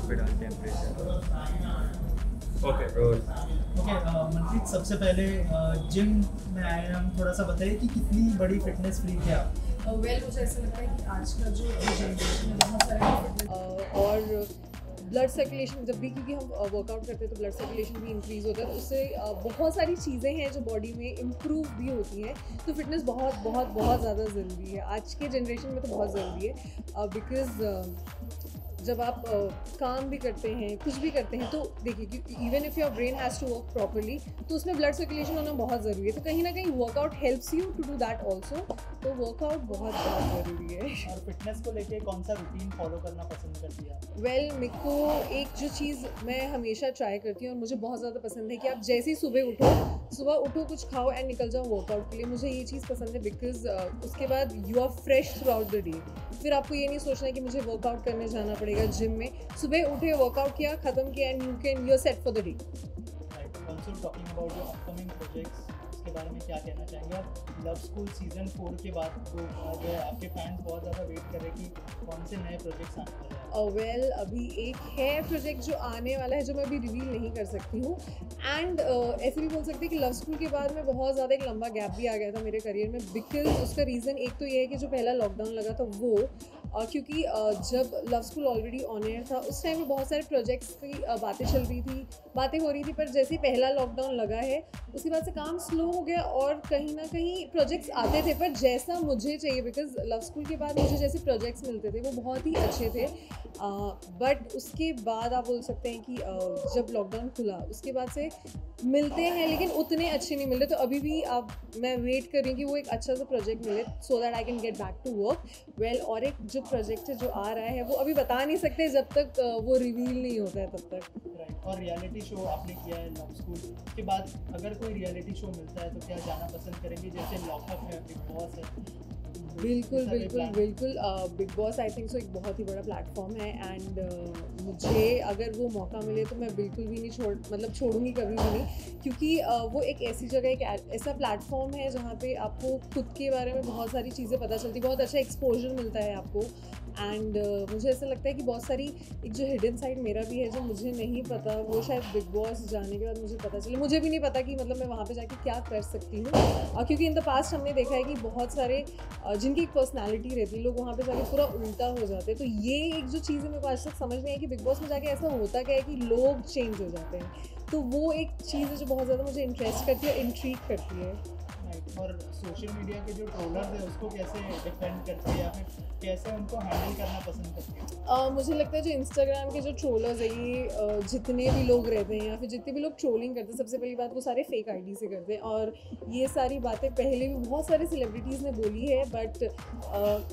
Hospital temperature. Okay Manpreet, सबसे पहले gym में आए हैं हम, थोड़ा सा बताइए कि कितनी बड़ी फिटनेस फ्रीक है आप? मुझे ऐसा लगता है कि आज का जो जनरेशन है बहुत सारे और ब्लड सर्कुलेशन जब भी, क्योंकि हम वर्कआउट करते हैं तो ब्लड सर्कुलेशन भी इंक्रीज़ होता है, तो उससे बहुत सारी चीज़ें हैं जो बॉडी में इम्प्रूव भी होती हैं। तो फिटनेस बहुत बहुत बहुत ज़्यादा ज़रूरी है आज के जनरेशन में, तो बहुत ज़रूरी है बिकॉज़ जब आप काम भी करते हैं, कुछ भी करते हैं, तो देखिए कि even if your brain has to work properly, तो उसमें ब्लड सर्कुलेशन होना बहुत ज़रूरी है। तो कहीं ना कहीं workout helps you to do that also, तो वर्कआउट बहुत बहुत ज़रूरी है। और फिटनेस को लेके कौन सा रूटीन फॉलो करना पसंद करती है आप? वेल, मेरे को एक जो चीज़ मैं हमेशा ट्राई करती हूँ और मुझे बहुत ज़्यादा पसंद है कि आप जैसे ही सुबह उठो, कुछ खाओ एंड निकल जाओ वर्कआउट के लिए। मुझे ये चीज़ पसंद है बिकॉज उसके बाद you are fresh throughout the day. फिर आपको ये नहीं सोचना है कि मुझे वर्कआउट करने जाना पड़ेगा जिम में। सुबह उठे, वर्कआउट किया, ख़त्म किया and you are set for the day. Also talking about your upcoming projects, उसके बारे में क्या कहना चाहेंगे? और लव स्कूल सीजन 4 के बाद तो जो है आपके फैंस बहुत ज़्यादा वेट कर रहे हैं कि कौन से नए प्रोजेक्ट्स आने वाले हैं? वेल, अभी एक है प्रोजेक्ट जो आने वाला है जो मैं अभी रिवील नहीं कर सकती हूँ। एंड ऐसे भी बोल सकते हैं कि लव स्कूल के बाद में बहुत ज़्यादा एक लंबा गैप भी आ गया था मेरे करियर में, बिकॉज उसका रीज़न एक तो ये है कि जो पहला लॉकडाउन लगा था वो क्योंकि जब love school already on air था उस टाइम में बहुत सारे प्रोजेक्ट्स की बातें चल रही थी, बातें हो रही थी, पर जैसे ही पहला लॉकडाउन लगा है उसके बाद से काम स्लो हो गया और कहीं ना कहीं प्रोजेक्ट्स आते थे पर जैसा मुझे चाहिए, बिकॉज लव स्कूल के बाद मुझे जैसे प्रोजेक्ट्स मिलते थे वो बहुत ही अच्छे थे। बट उसके बाद आप बोल सकते हैं कि जब लॉकडाउन खुला उसके बाद से मिलते हैं लेकिन उतने अच्छे नहीं मिल रहे। तो अभी भी मैं वेट कर रही हूँ कि वो एक अच्छा सा प्रोजेक्ट मिले so that I can get back to work well. और एक जो प्रोजेक्ट है जो आ रहा है वो अभी बता नहीं सकते जब तक वो रिवील नहीं होता है तब तक। राइट। और रियलिटी शो आपने किया है लव स्कूल के बाद, अगर कोई रियलिटी शो मिलता है तो क्या जाना पसंद करेंगे? जैसे लॉकअप है, बिग बॉस है। बिल्कुल big boss I think so एक बहुत ही बड़ा प्लेटफॉर्म है एंड मुझे अगर वो मौका मिले तो मैं बिल्कुल भी नहीं छोड़ूंगी कभी भी नहीं, क्योंकि वो एक ऐसी जगह, एक ऐसा प्लेटफॉर्म है जहाँ पे आपको खुद के बारे में बहुत सारी चीज़ें पता चलती, बहुत अच्छा एक्सपोजर मिलता है आपको। एंड मुझे ऐसा लगता है कि बहुत सारी एक जो हिडन साइड मेरा भी है जो मुझे नहीं पता, वो शायद बिग बॉस जाने के बाद मुझे पता चले। मुझे भी नहीं पता कि मतलब मैं वहाँ पे जाके क्या कर सकती हूँ, क्योंकि इन द पास्ट हमने देखा है कि बहुत सारे जिनकी एक पर्सनैलिटी रहती है लोग वहाँ पे जाके पूरा उल्टा हो जाते हैं। तो ये एक जो चीज़ है मेरे को आज तक समझ नहीं आई कि बिग बॉस में जाके ऐसा होता क्या है कि लोग चेंज हो जाते हैं। तो वो एक चीज़ है जो बहुत ज़्यादा मुझे इंटरेस्ट करती है, इंट्रीग करती है। और सोशल मीडिया के जो ट्रोलर्स है उसको कैसे डिफेंड करते हैं या फिर कैसे उनको हैंडल करना पसंद करते हैं? मुझे लगता है जो इंस्टाग्राम के जो ट्रोलर्स है ये जितने भी लोग रहते हैं या फिर जितने भी लोग ट्रोलिंग करते हैं, सबसे पहली बात वो सारे फेक आईडी से करते हैं। और ये सारी बातें पहले भी बहुत सारे सेलिब्रिटीज़ ने बोली है, बट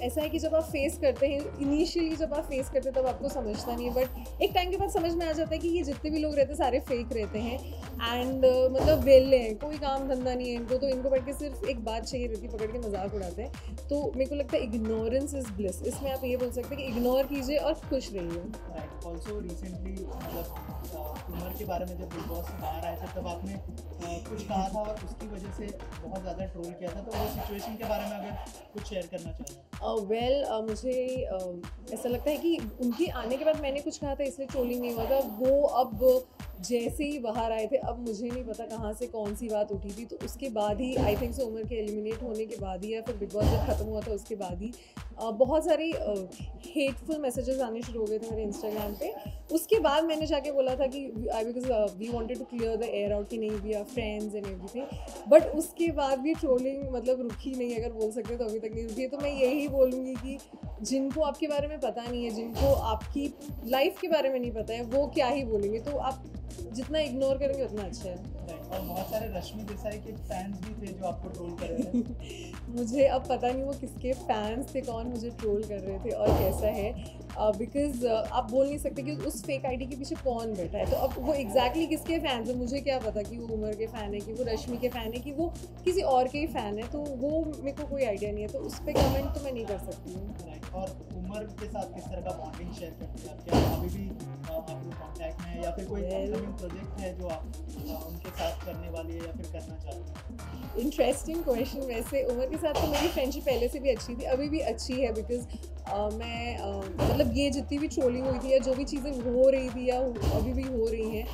ऐसा है कि जब आप फेस करते हैं, इनिशियली जब आप फेस करते हैं तब आपको समझता नहीं है, बट एक टाइम के बाद समझ में आ जाता है कि ये जितने भी लोग रहते हैं सारे फेक रहते हैं एंड मतलब वेले हैं, कोई काम धंधा नहीं है इनको, तो इनको बैठ के सिर्फ एक बात चाहिए रहती है, पकड़ के मजाक उड़ाते हैं। तो मेरे को लगता है इग्नोरेंस इज ब्लिस, इसमें आप ये बोल सकते हैं कि इग्नोर कीजिए और खुश रहिए। राइट। ऑल्सो रिसेंटली मतलब उमर के बारे में जब बिग बॉस से बाहर आए थे तब आपने कुछ कहा था और उसकी वजह से बहुत ज़्यादा ट्रोल किया था, तो वो सिचुएशन के बारे में अगर कुछ शेयर करना चाहें? वेल, मुझे ऐसा लगता है कि उनके आने के बाद मैंने कुछ कहा था इसलिए ट्रोलिंग नहीं हुआ था। वो अब जैसे ही बाहर आए थे, अब मुझे नहीं पता कहाँ से कौन सी बात उठी थी, तो उसके बाद ही आई थिंक सो उमर के एलिमिनेट होने के बाद ही या फिर बिग बॉस जब खत्म हुआ था उसके बाद ही बहुत सारे हेटफुल मैसेजेस आने शुरू हो गए थे मेरे इंस्टाग्राम पे। उसके बाद मैंने जाके बोला था कि because we wanted to clear the air out कि नहीं, we are friends and everything. But उसके बाद भी ट्रोलिंग मतलब रुकी नहीं, अगर बोल सकते तो अभी तक नहीं रुकी है। तो मैं यही बोलूँगी कि जिनको आपके बारे में पता नहीं है, जिनको आपकी लाइफ के बारे में नहीं पता है, वो क्या ही बोलेंगे, तो आप जितना इग्नोर करेंगे उतना अच्छा है। और बहुत सारे रश्मि देसाई के फैंस भी थे जो आपको ट्रोल कर रहे थे। मुझे अब पता नहीं वो किसके फैंस थे, कौन मुझे ट्रोल कर रहे थे और कैसा है, बिकॉज आप बोल नहीं सकते कि उस फेक आईडी के पीछे कौन बैठा है। तो अब वो एग्जैक्टली किसके फैंस हैं मुझे क्या पता, कि वो उमर के फ़ैन है, कि वो रश्मि के फ़ैन है, कि वो किसी और के ही फ़ैन है, तो वो मेरे को कोई आइडिया नहीं है, तो उस पर कमेंट तो मैं नहीं कर सकती हूँ। और उमर के साथ किस तरह का बॉन्डिंग शेयर करते हैं आप? क्या अभी भी आप लोग कॉन्टैक्ट में है या फिर कोई अपकमिंग प्रोजेक्ट है जो आप उनके साथ करने वाली है या फिर करना चाहते हैं? Interesting question. वैसे उमर के साथ तो मेरी फ्रेंडशिप पहले से भी अच्छी थी, अभी भी अच्छी है, बिकॉज मतलब ये जितनी भी ट्रोलिंग हुई थी या जो भी चीज़ें हो रही थी या अभी भी हो रही हैं,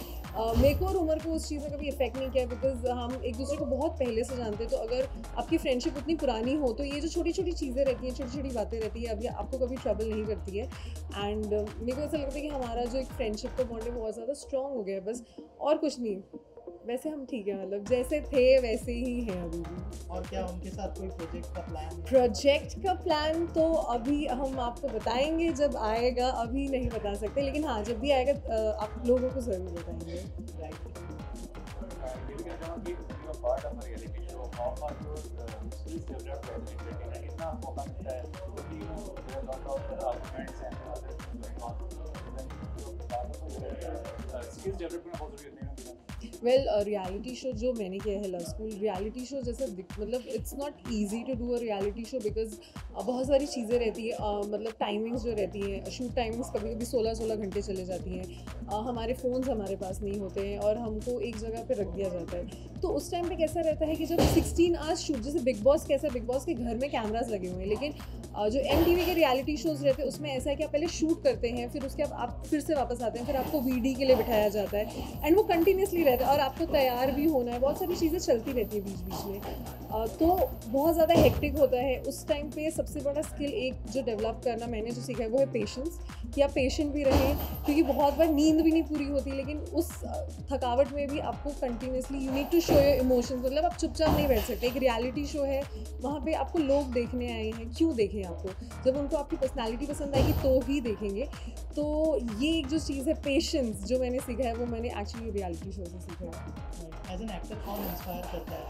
मेरे को और उमर को उस चीज़ में कभी इफेक्ट नहीं किया, बिकॉज हम एक दूसरे को बहुत पहले से जानते हैं। तो अगर आपकी फ्रेंडशिप उतनी पुरानी हो तो ये जो छोटी छोटी चीज़ें रहती हैं, छोटी छोटी बातें रहती है, अभी आपको कभी ट्रबल नहीं करती है। एंड मेरे को ऐसा लगता है कि हमारा जो एक फ्रेंडशिप का बॉन्ड है बहुत ज़्यादा स्ट्रॉन्ग हो गया है, बस और कुछ नहीं। वैसे हम ठीक है, मतलब जैसे थे वैसे ही हैं अभी भी। और क्या उनके साथ कोई प्रोजेक्ट का प्लान है? प्रोजेक्ट का प्लान तो अभी हम आपको बताएंगे जब आएगा, अभी नहीं बता सकते, लेकिन हाँ जब भी आएगा आप लोगों को ज़रूर बताएंगे। वेल रियलिटी शो जो मैंने किया है लव स्कूल रियलिटी शो जैसे, मतलब it's not easy to do a reality show, because बहुत सारी चीज़ें रहती है, मतलब टाइमिंग्स जो रहती हैं, शूट टाइमिंग्स कभी कभी 16-16 घंटे चले जाती हैं, हमारे फ़ोन्स हमारे पास नहीं होते हैं और हमको एक जगह पे रख दिया जाता है। तो उस टाइम पे कैसा रहता है कि जब 16 आवर्स शूट, जैसे बिग बॉस कैसा, बिग बॉस के घर में कैमराज लगे हुए हैं, लेकिन जो MTV के रियलिटी शोज़ रहते हैं उसमें ऐसा है कि आप पहले शूट करते हैं, फिर उसके बाद आप फिर से वापस आते हैं, फिर आपको VD के लिए बिठाया जाता है, एंड वो कंटिन्यूसली रहता है और आपको तैयार भी होना है, बहुत सारी चीज़ें चलती रहती है बीच बीच में, तो बहुत ज़्यादा हेक्टिक होता है। उस टाइम पे सबसे बड़ा स्किल एक जो डेवलप करना मैंने जो सीखा है वो है पेशेंस, कि आप पेशेंट भी रहें, क्योंकि बहुत बार नींद भी नहीं पूरी होती, लेकिन उस थकावट में भी आपको continuously you need to show your emotions, मतलब आप चुपचाप नहीं बैठ सकते। एक रियलिटी शो है, वहाँ पे आपको लोग देखने आए हैं, क्यों देखें आपको, जब उनको आपकी पर्सनालिटी पसंद आएगी तो ही देखेंगे। तो ये एक जो चीज़ है पेशेंस जो मैंने सीखा है वो मैंने एक्चुअली रियलिटी शो से सीखा है। एज एन एक्टर कौन इंस्पायर करता है?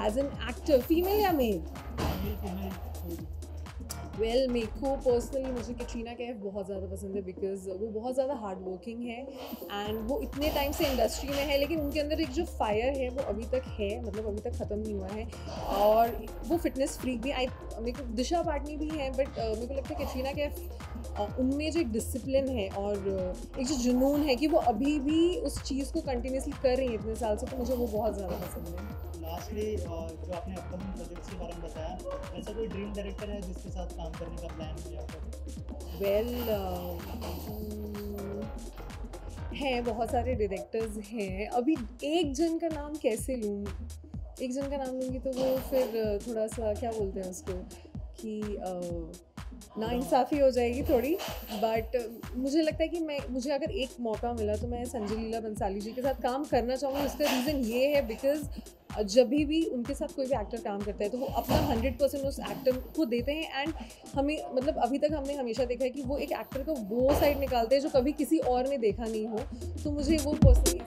एज एन एक्टर, फीमेल या मेल? फीमेल। वेल मेरे को पर्सनली मुझे कैटरीना कैफ बहुत ज़्यादा पसंद है, बिकॉज वो बहुत ज़्यादा हार्ड वर्किंग है एंड वो इतने टाइम से इंडस्ट्री में है, लेकिन उनके अंदर एक जो फायर है वो अभी तक है, मतलब अभी तक ख़त्म नहीं हुआ है, और वो फिटनेस फ्रीक भी। मेरे को दिशा पाटनी भी है, बट मेरे को लगता है कैटरीना कैफ उनमें जो एक डिसिप्लिन है और एक जो जुनून है कि वो अभी भी उस चीज़ को कंटिन्यूसली कर रही है इतने साल से, तो मुझे वो बहुत ज़्यादा पसंद है। लास्टली जो आपने अपकमिंग प्रोजेक्ट्स के बारे में बताया, ऐसा कोई ड्रीम डायरेक्टर है जिसके साथ काम करने का प्लान है आपका? वेल हैं, बहुत सारे डायरेक्टर्स हैं, अभी एक जन का नाम कैसे लूँ, एक जन का नाम लूँगी तो वो फिर थोड़ा सा क्या बोलते हैं उसको कि नाइंसाफ़ी हो जाएगी थोड़ी, बट मुझे लगता है कि मुझे अगर एक मौका मिला तो मैं संजय लीला बंसाली जी के साथ काम करना चाहूँगी। उसका रीज़न ये है बिकॉज़ जब भी उनके साथ कोई भी एक्टर काम करता है तो वो अपना 100% उस एक्टर को देते हैं, एंड हमें, मतलब अभी तक हमने हमेशा देखा है कि वो एक एक्टर को वो साइड निकालते हैं जो कभी किसी और ने देखा नहीं हो, तो मुझे वो पर्सनली